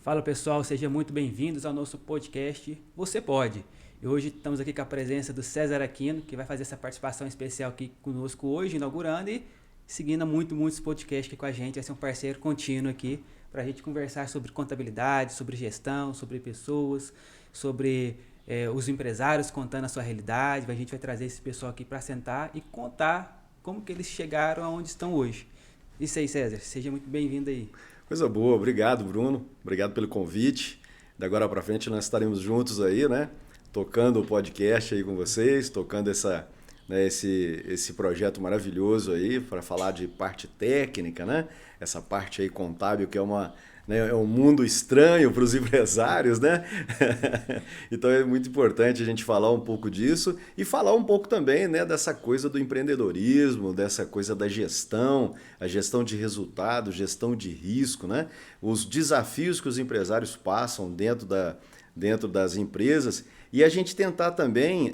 Fala pessoal, sejam muito bem-vindos ao nosso podcast Você Pode. E hoje estamos aqui com a presença do César Aquino, que vai fazer essa participação especial aqui conosco hoje, inaugurando e seguindo muitos podcasts aqui com a gente. Vai ser um parceiro contínuo aqui para a gente conversar sobre contabilidade, sobre gestão, sobre pessoas, sobre os empresários contando a sua realidade. A gente vai trazer esse pessoal aqui para sentar e contar como que eles chegaram aonde estão hoje. Isso aí, César. Seja muito bem-vindo aí. Coisa boa, obrigado, Bruno. Obrigado pelo convite. Da agora para frente nós estaremos juntos aí, né? Tocando o podcast aí com vocês, tocando esse projeto maravilhoso aí para falar de parte técnica, né? Essa parte aí contábil que é um mundo estranho para os empresários, né? Então é muito importante a gente falar um pouco disso e falar um pouco também, né, dessa coisa do empreendedorismo, dessa coisa da gestão, a gestão de resultado, gestão de risco, né? Os desafios que os empresários passam dentro das empresas e a gente tentar também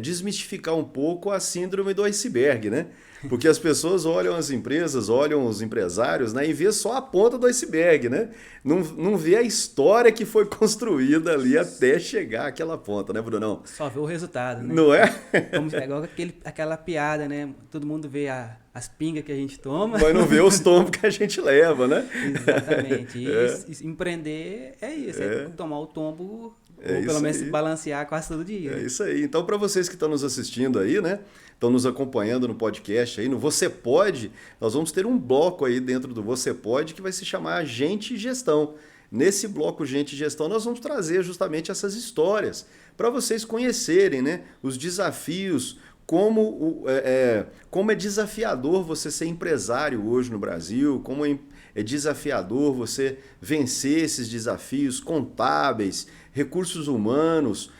desmistificar um pouco a síndrome do iceberg, né? Porque as pessoas olham as empresas, olham os empresários, né, e vê só a ponta do iceberg, né? Não vê a história que foi construída ali até chegar àquela ponta, né, Brunão? Só vê o resultado, né? Não é? Como, é igual aquela piada, né? Todo mundo vê as pingas que a gente toma. Mas não vê os tombos que a gente leva, né? Exatamente. E empreender é isso, é tomar o tombo, ou pelo menos balancear quase todo dia. É isso aí. Então, para vocês que estão nos assistindo aí, né? Estão nos acompanhando no podcast aí, no Você Pode, nós vamos ter um bloco aí dentro do Você Pode que vai se chamar Gente e Gestão. Nesse bloco Gente e Gestão nós vamos trazer justamente essas histórias para vocês conhecerem, né, os desafios, como é desafiador você ser empresário hoje no Brasil, como é desafiador você vencer esses desafios contábeis, recursos humanos,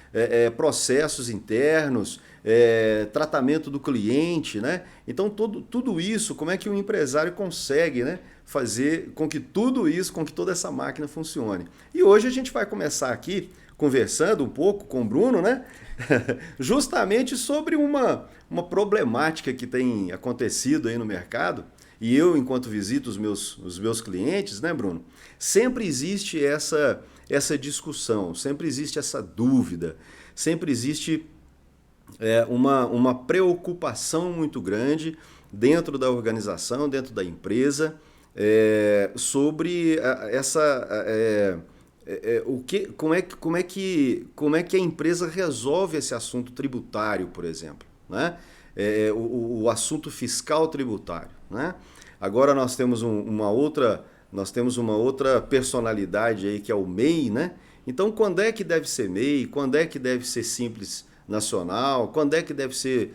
processos internos, tratamento do cliente, né? Então, tudo isso, como é que o empresário consegue, né, fazer com que tudo isso, com que toda essa máquina funcione. E hoje a gente vai começar aqui conversando um pouco com o Bruno, né? Justamente sobre uma problemática que tem acontecido aí no mercado. E eu, enquanto visito os meus clientes, né, Bruno? Sempre existe essa discussão, sempre existe essa dúvida, sempre existe uma preocupação muito grande dentro da organização, dentro da empresa, sobre como é que a empresa resolve esse assunto tributário, por exemplo, né? O assunto fiscal tributário, né? Agora nós temos uma outra personalidade aí que é o MEI, né? Então, quando é que deve ser MEI? Quando é que deve ser Simples Nacional? Quando é que deve ser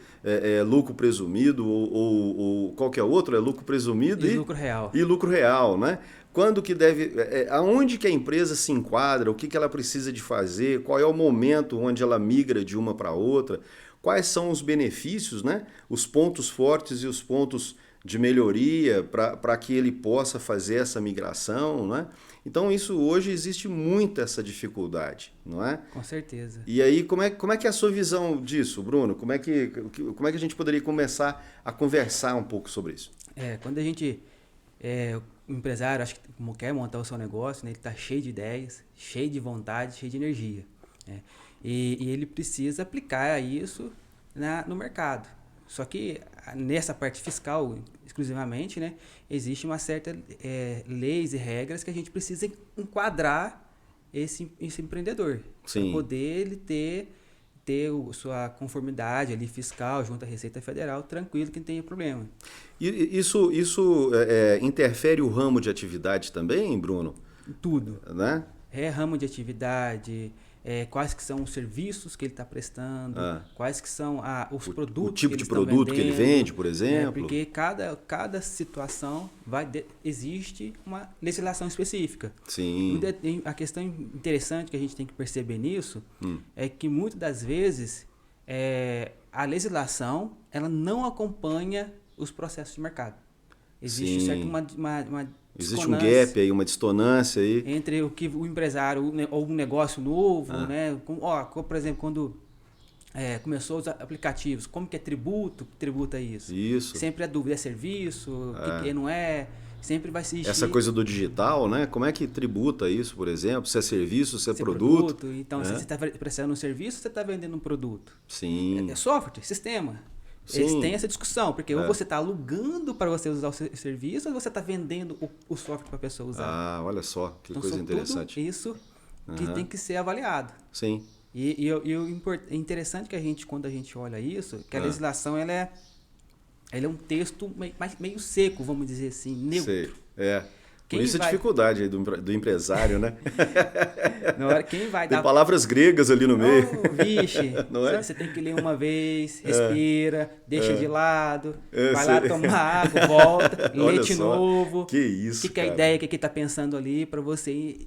lucro presumido ou qualquer outro? É lucro presumido e lucro real. E lucro real, né? Quando que deve, aonde que a empresa se enquadra, o que ela precisa de fazer, qual é o momento onde ela migra de uma para outra, quais são os benefícios, né? Os pontos fortes e os pontos de melhoria para que ele possa fazer essa migração, né? Então, isso hoje existe muita essa dificuldade, não é? Com certeza. E aí, como é que é a sua visão disso, Bruno? Como é que a gente poderia começar a conversar um pouco sobre isso? Quando a gente, o empresário, acho que quer montar o seu negócio, né, ele está cheio de ideias, cheio de vontade, cheio de energia, né? E ele precisa aplicar isso no mercado. Só que nessa parte fiscal, exclusivamente, né, existe uma certa leis e regras que a gente precisa enquadrar esse empreendedor. Para poder ele ter sua conformidade ali fiscal junto à Receita Federal, tranquilo, que não tenha problema. E isso interfere o ramo de atividade também, Bruno? Tudo. Né? Ramo de atividade, quais que são os serviços que ele está prestando, quais que são os produtos, o tipo de produto que ele vende, por exemplo. Porque cada situação existe uma legislação específica. Sim. A questão interessante que a gente tem que perceber nisso é que muitas das vezes a legislação ela não acompanha os processos de mercado. Existe certo uma existe um gap aí, uma dissonância aí. Entre o que o empresário, ou um negócio novo, né? Por exemplo, quando começou os aplicativos, como que é tributo? Que tributa isso? Isso. Sempre a dúvida, é serviço? O que não é? sempre vai existir... Essa coisa do digital, né? Como é que tributa isso, por exemplo? Se é serviço, se é produto. Então, se você está prestando um serviço, você está vendendo um produto. Sim. É software, sistema. Sim. Eles têm essa discussão, porque ou você está alugando para você usar o serviço, ou você está vendendo o software para a pessoa usar. Ah, olha só, que então, coisa interessante. Tudo isso que tem que ser avaliado. Sim. E é interessante que quando a gente olha isso, que a legislação ela é um texto meio seco, vamos dizer assim, neutro. Sei. Por isso a dificuldade aí do empresário, né? Na hora, quem vai Tem palavras gregas ali no meio. Vixe, não é? Você tem que ler uma vez, respira, deixa de lado, vai lá tomar água, volta, lê de novo. Que isso, que é a ideia que ele está pensando ali para você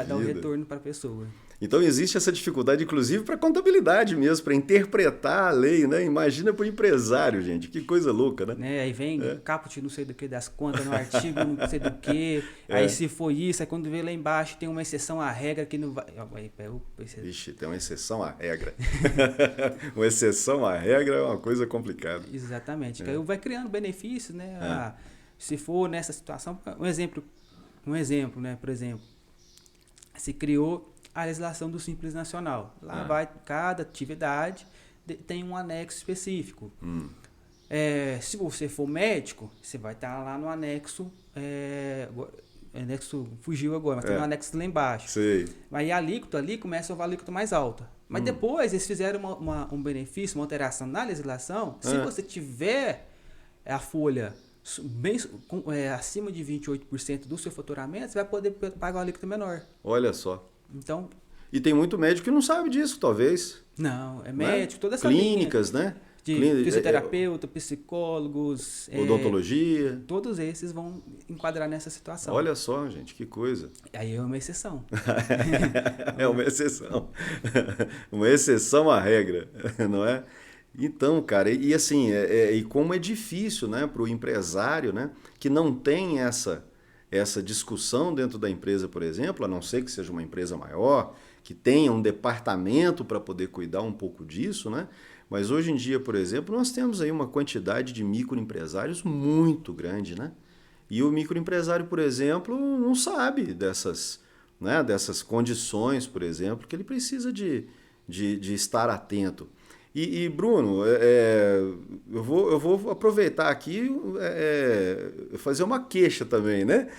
dar o retorno para a pessoa. Então existe essa dificuldade, inclusive, para contabilidade mesmo, para interpretar a lei, né? Imagina para o empresário, gente, que coisa louca, né? Aí vem caput não sei do que das contas, no artigo não sei do que, aí se for isso, aí quando vê lá embaixo tem uma exceção à regra que não vai... Vixe, tem uma exceção à regra. Uma exceção à regra é uma coisa complicada. Exatamente, aí vai criando benefícios, né? Se for nessa situação, um exemplo, né? Por exemplo, se criou a legislação do Simples Nacional. Lá vai, cada atividade tem um anexo específico. Se você for médico, você vai estar lá no anexo, anexo fugiu agora, mas tem um anexo lá embaixo. Sei. Aí a alíquota ali começa a alíquota mais alta. Mas depois eles fizeram um benefício, uma alteração na legislação. Se você tiver a folha acima de 28% do seu faturamento, você vai poder pagar uma alíquota menor. Olha só. Então, e tem muito médico que não sabe disso, talvez. Não, é médico, toda essa clínicas, linha, né? De fisioterapeuta, psicólogos, odontologia. Todos esses vão enquadrar nessa situação. Olha só, gente, que coisa. Aí é uma exceção. É uma exceção. Uma exceção à regra, não é? Então, cara, e assim, e como é difícil, né, para o empresário, né, que não tem essa discussão dentro da empresa, por exemplo, a não ser que seja uma empresa maior, que tenha um departamento para poder cuidar um pouco disso, né? Mas hoje em dia, por exemplo, nós temos aí uma quantidade de microempresários muito grande, né? E o microempresário, por exemplo, não sabe dessas condições, por exemplo, que ele precisa de estar atento. E Bruno, eu vou aproveitar aqui fazer uma queixa também, né?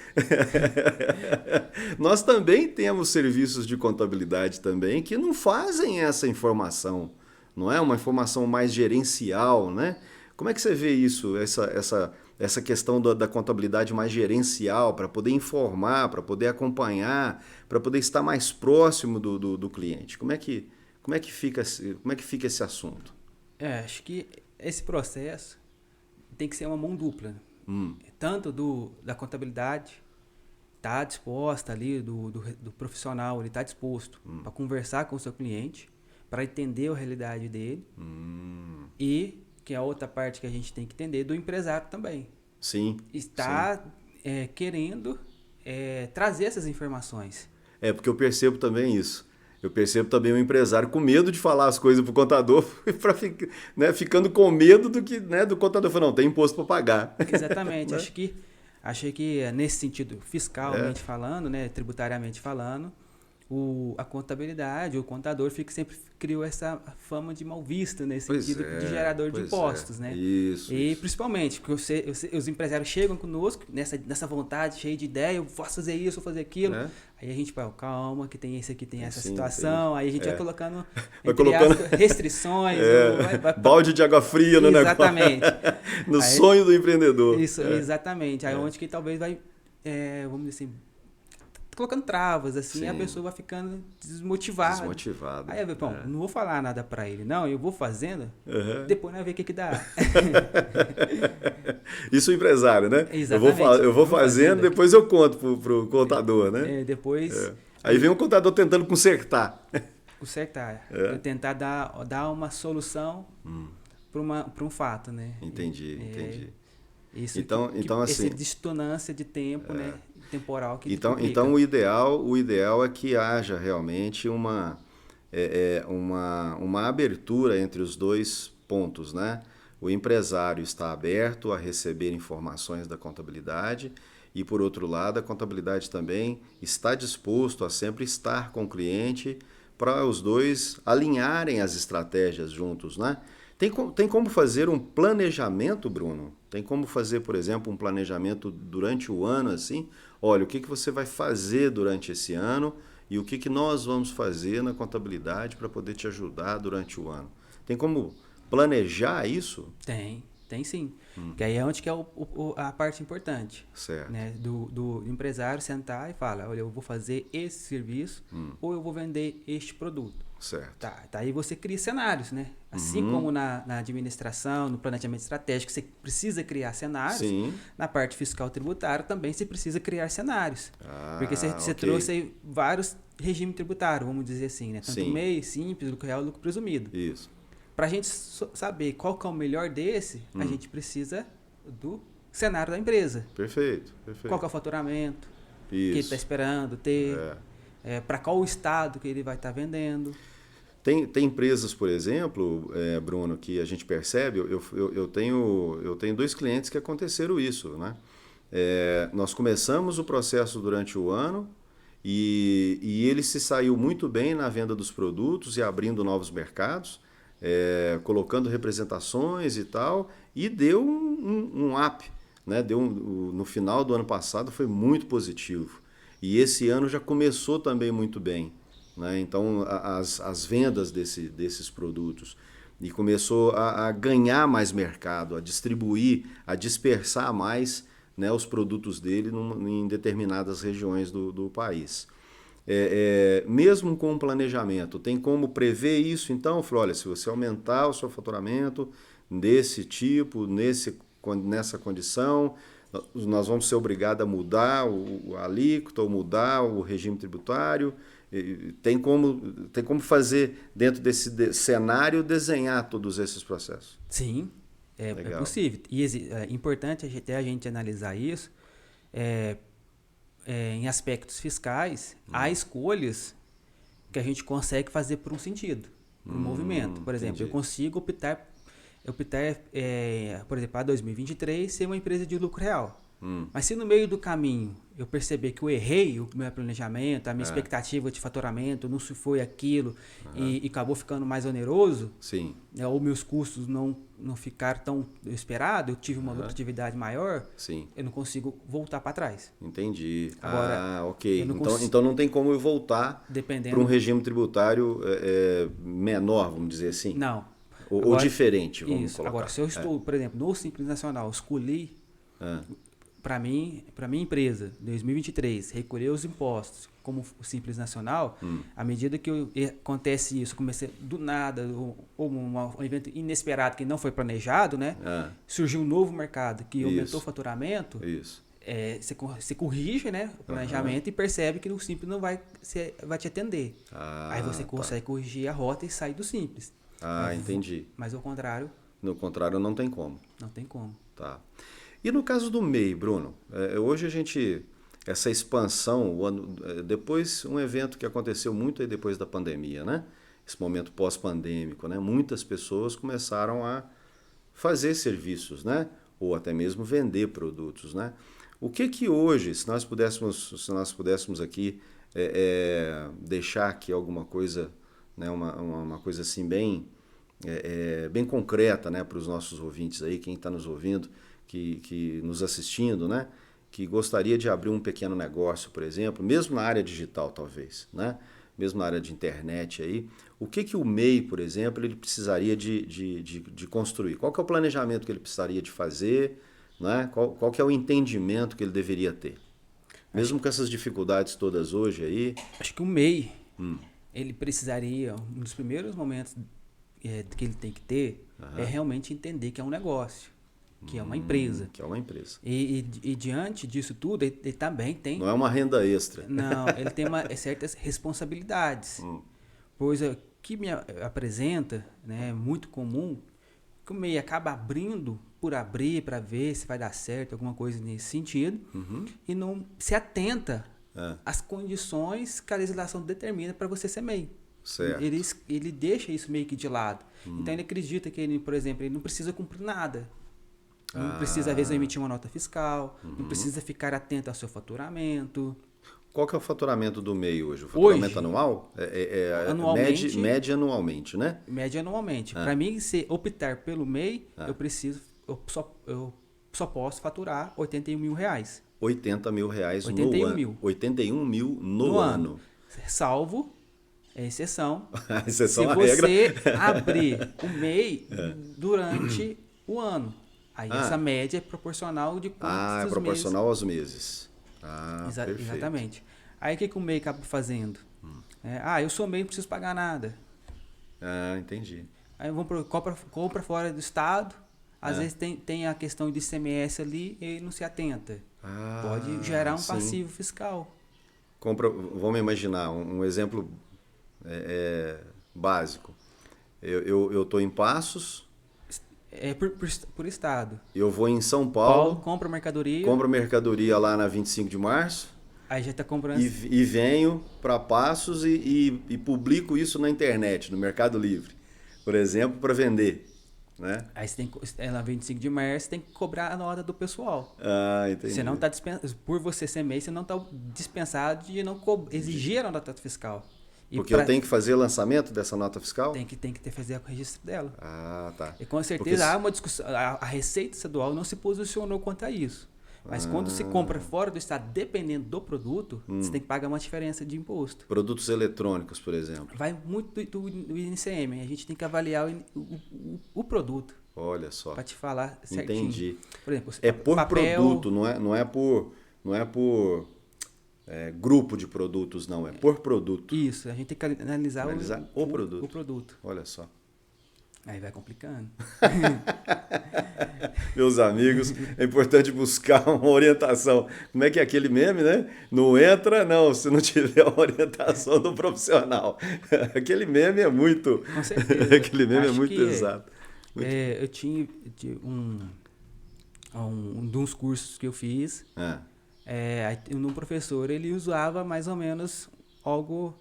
Nós também temos serviços de contabilidade também que não fazem essa informação, não é? Uma informação mais gerencial, né? Como é que você vê isso, essa questão da contabilidade mais gerencial, para poder informar, para poder acompanhar, para poder estar mais próximo do cliente? Como é que fica esse assunto? Acho que esse processo tem que ser uma mão dupla. Tanto da contabilidade está disposta ali, do profissional, ele está disposto para conversar com o seu cliente, para entender a realidade dele. E, que é a outra parte que a gente tem que entender, do empresário também. Sim. Está querendo trazer essas informações. Porque eu percebo também isso. Eu percebo também o empresário com medo de falar as coisas para o contador, ficando com medo do contador falar, não, tem imposto para pagar. Exatamente. Né? Acho que nesse sentido, fiscalmente falando, né, tributariamente falando, a contabilidade, o contador sempre criou essa fama de mal visto nesse sentido de gerador de impostos, né? Isso. Principalmente, porque os empresários chegam conosco nessa vontade, cheio de ideia, eu posso fazer isso, vou fazer aquilo. Aí a gente vai, calma, que tem esse aqui, tem essa situação. Aí a gente vai colocando, restrições. Balde de água fria no negócio. Exatamente. No sonho do empreendedor. Isso, exatamente. Aí onde que talvez vai, vamos dizer assim, colocando travas, assim, a pessoa vai ficando desmotivada. Aí, não vou falar nada pra ele, não, eu vou fazendo, depois nós vamos ver o que dá. Isso o empresário, né? Exatamente. Eu vou fazendo, depois eu conto pro contador, né? Depois... Aí vem o contador tentando consertar. Tentar dar uma solução para um fato, né? Entendi. Isso então assim, essa dissonância de tempo, né, temporal que então o ideal é que haja realmente uma abertura entre os dois pontos, né? O empresário está aberto a receber informações da contabilidade E, por outro lado, a contabilidade também está disposto a sempre estar com o cliente para os dois alinharem as estratégias juntos, né? Tem como fazer um planejamento, Bruno? Tem como fazer, por exemplo, um planejamento durante o ano, assim? Olha, o que você vai fazer durante esse ano e o que nós vamos fazer na contabilidade para poder te ajudar durante o ano? Tem como planejar isso? Tem sim. Que aí é onde que é a parte importante. Certo. Né? Do empresário sentar e falar, olha, eu vou fazer esse serviço ou eu vou vender este produto. Certo. Tá, aí você cria cenários, né? Assim como na administração, no planejamento estratégico, você precisa criar cenários. Sim. Na parte fiscal tributária também você precisa criar cenários. Porque você ok. trouxe aí vários regimes tributários, vamos dizer assim, né? Tanto Sim. MEI, simples, lucro real e lucro presumido. Isso. Para a gente saber qual que é o melhor desse, a gente precisa do cenário da empresa. Perfeito. Qual que é o faturamento que ele Isso. está esperando ter, para qual o estado que ele vai estar vendendo. Tem empresas, por exemplo, Bruno, que a gente percebe, eu tenho 2 clientes que aconteceram isso, né? Nós começamos o processo durante o ano e ele se saiu muito bem na venda dos produtos e abrindo novos mercados, colocando representações e tal, e deu um up, né? No final do ano passado foi muito positivo. E esse ano já começou também muito bem, né? Então, as vendas desses produtos. E começou a ganhar mais mercado, a distribuir, a dispersar mais, né, os produtos dele em determinadas regiões do país. Mesmo com o planejamento, tem como prever isso? Então, falou, olha, se você aumentar o seu faturamento desse tipo, nessa condição, nós vamos ser obrigados a mudar a alíquota ou mudar o regime tributário. Tem como fazer, dentro desse cenário, desenhar todos esses processos? Sim, é possível. E é importante até a gente analisar isso. Em aspectos fiscais, há escolhas que a gente consegue fazer por um sentido, por um movimento. Por exemplo, entendi. eu consigo optar por exemplo, para 2023 ser uma empresa de lucro real. Mas se no meio do caminho eu perceber que eu errei o meu planejamento, a minha expectativa de faturamento não se foi aquilo e acabou ficando mais oneroso, Sim. Ou meus custos não ficaram tão esperados, eu tive uma lucratividade maior, Sim. eu não consigo voltar para trás. Entendi. Agora, ok. eu não Então não tem como eu voltar para um regime tributário menor, vamos dizer assim? Não. Ou diferente, vamos isso. colocar. Agora, se eu estou, por exemplo, no Simples Nacional, escolhi para minha empresa, 2023, recolher os impostos como o Simples Nacional, à medida que acontece isso, comecei do nada, ou um evento inesperado que não foi planejado, né? Surgiu um novo mercado que aumentou o faturamento. Isso. Você corrige, né, o planejamento e percebe que o Simples não vai te atender. Aí você consegue corrigir a rota e sair do Simples. Entendi. Mas ao contrário... No contrário, não tem como. Não tem como. Tá. E no caso do MEI, Bruno, hoje essa expansão, depois um evento que aconteceu muito aí depois da pandemia, né? Esse momento pós-pandêmico, né? Muitas pessoas começaram a fazer serviços, né? Ou até mesmo vender produtos, né? O que hoje, se nós pudéssemos aqui deixar aqui alguma coisa, né? Uma coisa assim bem concreta, né? Para os nossos ouvintes aí, quem está nos ouvindo, que nos assistindo, né? Que gostaria de abrir um pequeno negócio, por exemplo, mesmo na área digital, talvez, né? Mesmo na área de internet aí, o que o MEI, por exemplo, ele precisaria de construir? Qual que é o planejamento que ele precisaria de fazer, né? Qual que é o entendimento que ele deveria ter? Mesmo com essas dificuldades todas hoje aí... Acho que o MEI, ele precisaria, um dos primeiros momentos que ele tem que ter, é realmente entender que é um negócio. Que é uma empresa. Que é uma empresa. E diante disso tudo, ele também tem... Não é uma renda extra. Não, ele tem certas responsabilidades. Pois o que me apresenta, né, é muito comum, que o MEI acaba abrindo por abrir, para ver se vai dar certo, alguma coisa nesse sentido, e não se atenta às condições que a legislação determina para você ser MEI. Certo. Ele deixa isso meio que de lado. Então ele acredita que ele, por exemplo, ele não precisa cumprir nada. Não precisa, às vezes, emitir uma nota fiscal, não precisa ficar atento ao seu faturamento. Qual que é o faturamento do MEI hoje? O faturamento Hoje, anual? anualmente, Mede anualmente, né? média anualmente. Para mim, se optar pelo MEI, eu só posso faturar R$81 mil. R$80 mil 81 no ano. mil. 81 mil no ano. Salvo, é exceção, A exceção se à regra. você abrir o MEI durante o ano. Aí essa média é proporcional de quantos É meses. proporcional aos meses. Perfeito. Exatamente. Aí o que o MEI acaba fazendo? Eu sou MEI, não preciso pagar nada. Entendi. Aí compra fora do estado, às vezes tem a questão de ICMS ali e ele não se atenta. Pode gerar um passivo fiscal. Vamos imaginar um exemplo básico. Eu estou em Passos. Por estado. Eu vou em São Paulo. Compra mercadoria. Compro mercadoria lá na 25 de março. Aí já está comprando. E venho para Passos e publico isso na internet, no Mercado Livre, por exemplo, para vender. Né? Aí você na 25 de março, você tem que cobrar a nota do pessoal. Entendi. Você não tá por você ser MEI, você não está dispensado de não exigir a nota fiscal. Porque eu tenho que fazer o lançamento dessa nota fiscal? Tem que fazer o registro dela. Tá. E com certeza há uma discussão. A Receita Estadual não se posicionou quanto a isso. Mas quando se compra fora do estado, dependendo do produto, você tem que pagar uma diferença de imposto. Produtos eletrônicos, por exemplo. Vai muito do ICM. A gente tem que avaliar o produto. Olha só. Para te falar certinho. Entendi. Por exemplo, por papel, produto, não é por grupo de produtos, não. É por produto. Isso. A gente tem que analisar o produto. O produto. Olha só. Aí vai complicando. Meus amigos, é importante buscar uma orientação. Como é que é aquele meme, né? Não entra, não, se não tiver a orientação do profissional. Aquele meme é muito... Com certeza. Aquele meme é muito exato. Eu tinha uns cursos que eu fiz. Um professor, ele usava mais ou menos algo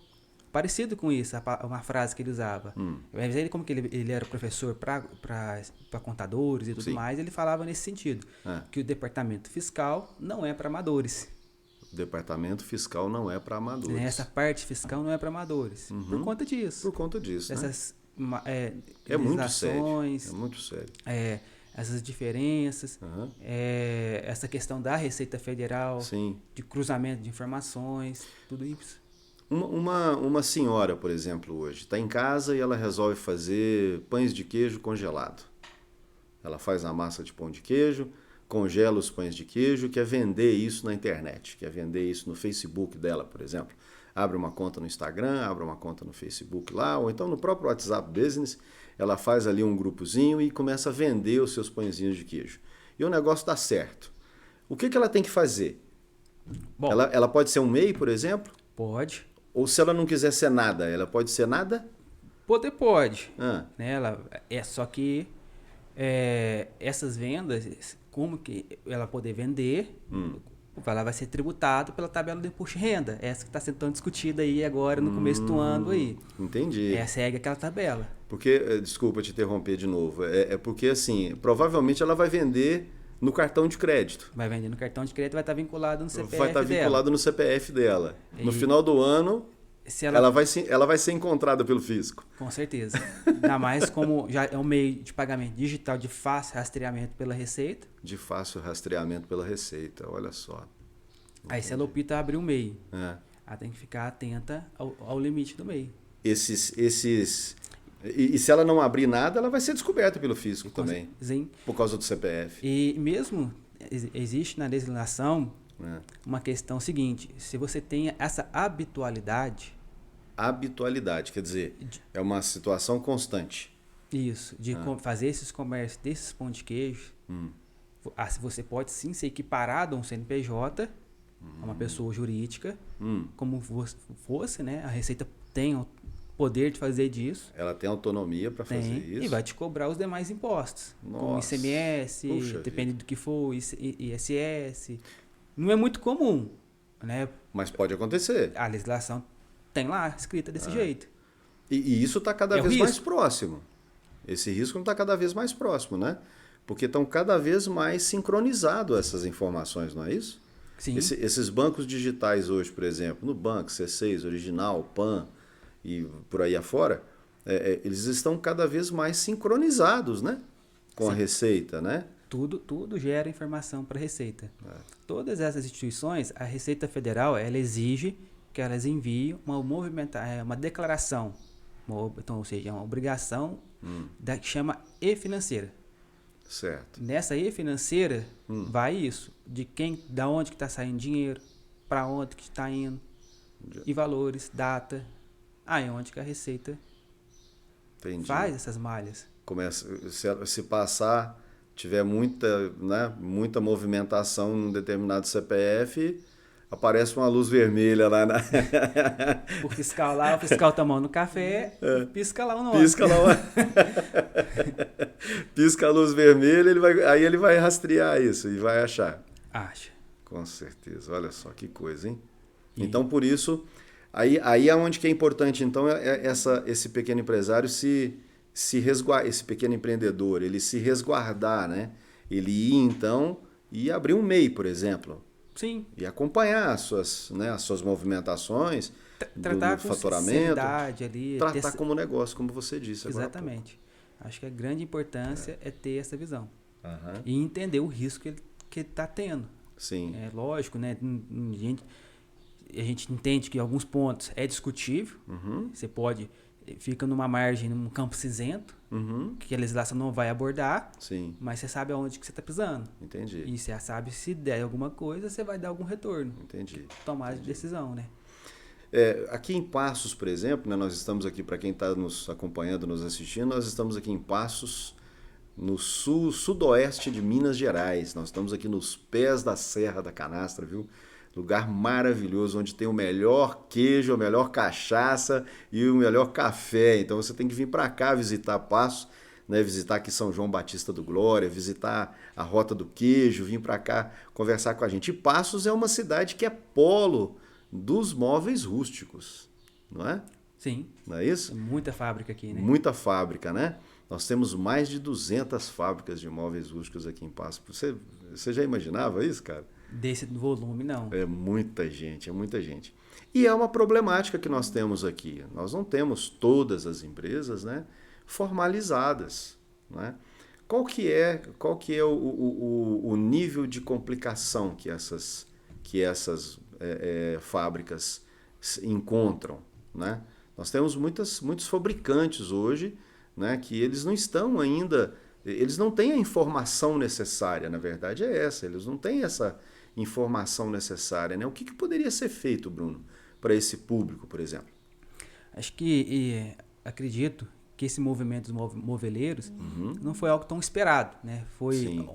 parecido com isso, uma frase que ele usava. Mas ele, como que ele era professor para contadores e tudo mais, ele falava nesse sentido, que o departamento fiscal não é para amadores. O departamento fiscal não é para amadores. Essa parte fiscal não é para amadores. Por conta disso. Por conta disso, essas, é muito sério. É muito sério. Essas diferenças, essa questão da Receita Federal, de cruzamento de informações, tudo isso. Uma senhora, por exemplo, hoje, está em casa e ela resolve fazer pães de queijo congelado. Ela faz a massa de pão de queijo, congela os pães de queijo, quer vender isso na internet, quer vender isso no Facebook dela, por exemplo. Abre uma conta no Instagram, abre uma conta no Facebook lá, ou então no próprio WhatsApp Business, ela faz ali um grupozinho e começa a vender os seus pãezinhos de queijo. E o negócio dá certo. O que ela tem que fazer? Bom, ela pode ser um MEI, por exemplo? Pode. Ou se ela não quiser ser nada, ela pode ser nada? Pode. Né? Só que essas vendas, como que ela poder vender, ela vai ser tributada pela tabela do imposto de renda. Essa que está sendo tão discutida aí agora no começo do ano aí. Entendi. Segue aquela tabela. Porque, desculpa te interromper de novo, porque assim, provavelmente ela vai vender no cartão de crédito. Vai vender no cartão de crédito, vai estar vinculado no CPF dela. Vai estar vinculado no CPF dela. No final do ano, ela vai ser encontrada pelo fisco. Com certeza. Ainda mais como já é um meio de pagamento digital de fácil rastreamento pela Receita. De fácil rastreamento pela Receita, olha só. Aí se ela opta abrir um MEI, ela tem que ficar atenta ao limite do MEI. E se ela não abrir nada, ela vai ser descoberta pelo fisco também. Sim. Por causa do CPF. E mesmo existe na legislação uma questão seguinte: se você tem essa habitualidade. Habitualidade, quer dizer, é uma situação constante. Isso, de fazer esses comércios desses pão de queijo. Você pode sim ser equiparado a um CNPJ, a uma pessoa jurídica, como fosse, né? A Receita tem o poder de fazer disso. Ela tem autonomia para fazer isso. E vai te cobrar os demais impostos. Nossa. Como ICMS, depende do que for, ISS. Não é muito comum, né? Mas pode acontecer. A legislação tem lá escrita desse jeito. E isso está cada vez mais próximo. Esse risco não está cada vez mais próximo, né? Porque estão cada vez mais sincronizadas essas informações, não é isso? Sim. Esses bancos digitais hoje, por exemplo, Nubank, C6, Original, Pan e por aí afora, eles estão cada vez mais sincronizados, né? Com a Sim. Receita, né? Tudo gera informação para a Receita. Todas essas instituições, a Receita Federal, ela exige que elas enviem uma declaração, então, ou seja, uma obrigação que chama e-financeira. Certo. Nessa e-financeira vai isso, da onde que está saindo dinheiro, para onde que está indo, e valores, data, aí onde que a Receita Entendi. faz essas malhas. Começa, se passar, tiver muita movimentação num determinado CPF, aparece uma luz vermelha lá na... O fiscal tomando café, pisca lá o nome. Pisca lá pisca a luz vermelha, aí ele vai rastrear isso e vai achar. Acha. Com certeza. Olha só que coisa, hein? Então, por isso, aí é onde que é importante, então, esse pequeno empresário se resguardar, esse pequeno empreendedor, ele se resguardar, né? Ele ir, então, e abrir um MEI, por exemplo. Sim. E acompanhar as suas movimentações, tratar do com faturamento. Ali. Tratar como negócio, como você disse agora. Exatamente. Acho que a grande importância é ter essa visão. Uhum. E entender o risco que ele está tendo. Sim. É lógico, né? A gente entende que em alguns pontos é discutível. Você fica numa margem, num campo cinzento, que a legislação não vai abordar, Sim. mas você sabe aonde que você está pisando. Entendi. E você sabe se der alguma coisa, você vai dar algum retorno. Entendi. Tomar decisão, né? Aqui em Passos, por exemplo, né, nós estamos aqui, para quem está nos acompanhando, nos assistindo, nós estamos aqui em Passos, no sudoeste de Minas Gerais. Nós estamos aqui nos pés da Serra da Canastra, viu? Lugar maravilhoso, onde tem o melhor queijo, a melhor cachaça e o melhor café. Então você tem que vir para cá visitar Passos, né? Visitar aqui São João Batista do Glória, visitar a Rota do Queijo, vir para cá conversar com a gente. E Passos é uma cidade que é polo dos móveis rústicos, não é? Sim. Não é isso? Muita fábrica aqui, né? Muita fábrica, né? Nós temos mais de 200 fábricas de móveis rústicos aqui em Passos. Você já imaginava isso, cara? Desse volume, não. É muita gente, é muita gente. E é uma problemática que nós temos aqui. Nós não temos todas as empresas, né, formalizadas, né? Qual que é o nível de complicação que essas fábricas encontram, né? Nós temos muitos fabricantes hoje, né, que eles não estão ainda, eles não têm a informação necessária, na verdade é essa, eles não têm essa informação necessária, né? O que poderia ser feito, Bruno, para esse público, por exemplo? Acho que, acredito que esse movimento dos moveleiros não foi algo tão esperado, né? Foi Sim.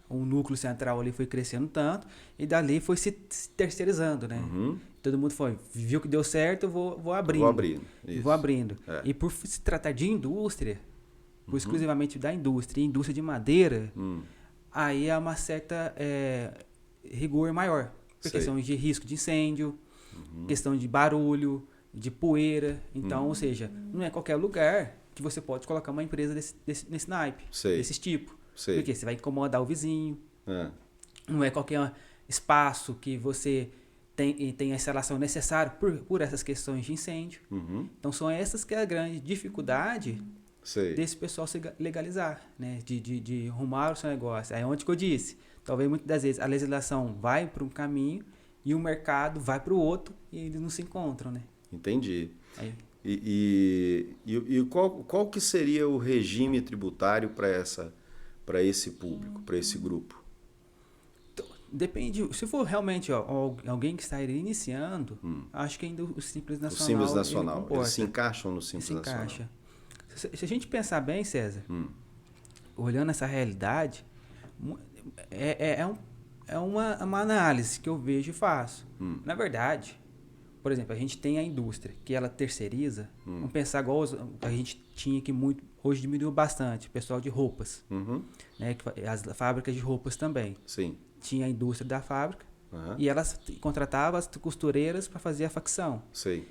um núcleo central ali foi crescendo tanto e dali foi se terceirizando, né? Todo mundo viu que deu certo, eu vou abrindo. Vou abrindo. E por se tratar de indústria, exclusivamente da indústria, indústria de madeira, aí há uma certa rigor maior. Por questão de risco de incêndio, questão de barulho, de poeira. Então, ou seja, não é qualquer lugar que você pode colocar uma empresa nesse naipe, desse tipo. Porque você vai incomodar o vizinho. Não é qualquer espaço que você tem a instalação necessária por essas questões de incêndio. Então, são essas que é a grande dificuldade desse pessoal se legalizar, né? De arrumar o seu negócio. É onde que eu disse. Talvez muitas das vezes a legislação vai para um caminho e o mercado vai para o outro e eles não se encontram, né? Entendi. E qual que seria o regime tributário para esse público, para esse grupo? Depende. Se for realmente alguém que está iniciando, acho que ainda o Simples Nacional. O Simples Nacional. Eles se encaixam no Simples Nacional. Encaixa. Se a gente pensar bem, César, olhando essa realidade, é uma análise que eu vejo e faço. Na verdade, por exemplo, a gente tem a indústria que ela terceiriza. Vamos pensar igual a gente tinha que hoje diminuiu bastante, o pessoal de roupas. Né, as fábricas de roupas também. Sim. Tinha a indústria da fábrica e elas contratavam as costureiras para fazer a facção. Sim.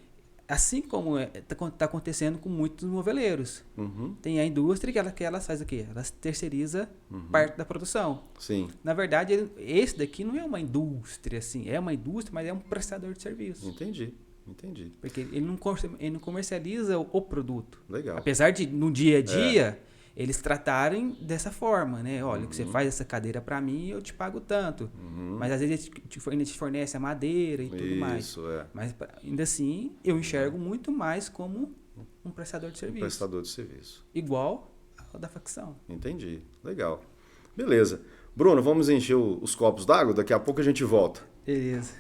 assim como está acontecendo com muitos moveleiros. Uhum. Tem a indústria que ela faz o quê? Ela terceiriza parte da produção. Sim, Na verdade, esse daqui não é uma indústria, assim. É uma indústria, mas é um prestador de serviço. entendi. Porque ele não comercializa o produto. Legal. Apesar de, no dia a dia, eles tratarem dessa forma, né? Olha, que você faz essa cadeira para mim, eu te pago tanto. Mas às vezes ainda te fornece a madeira e tudo mais. Isso, é. Mas ainda assim, eu enxergo muito mais como um prestador de serviço. Prestador de serviço. Igual ao da facção. Entendi. Legal. Beleza. Bruno, vamos encher os copos d'água? Daqui a pouco a gente volta. Beleza.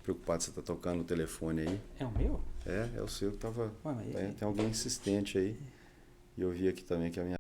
Preocupado você tá tocando o telefone aí. É o meu? É o seu que tava. Ué, mas Tem alguém insistente aí. E eu vi aqui também que a minha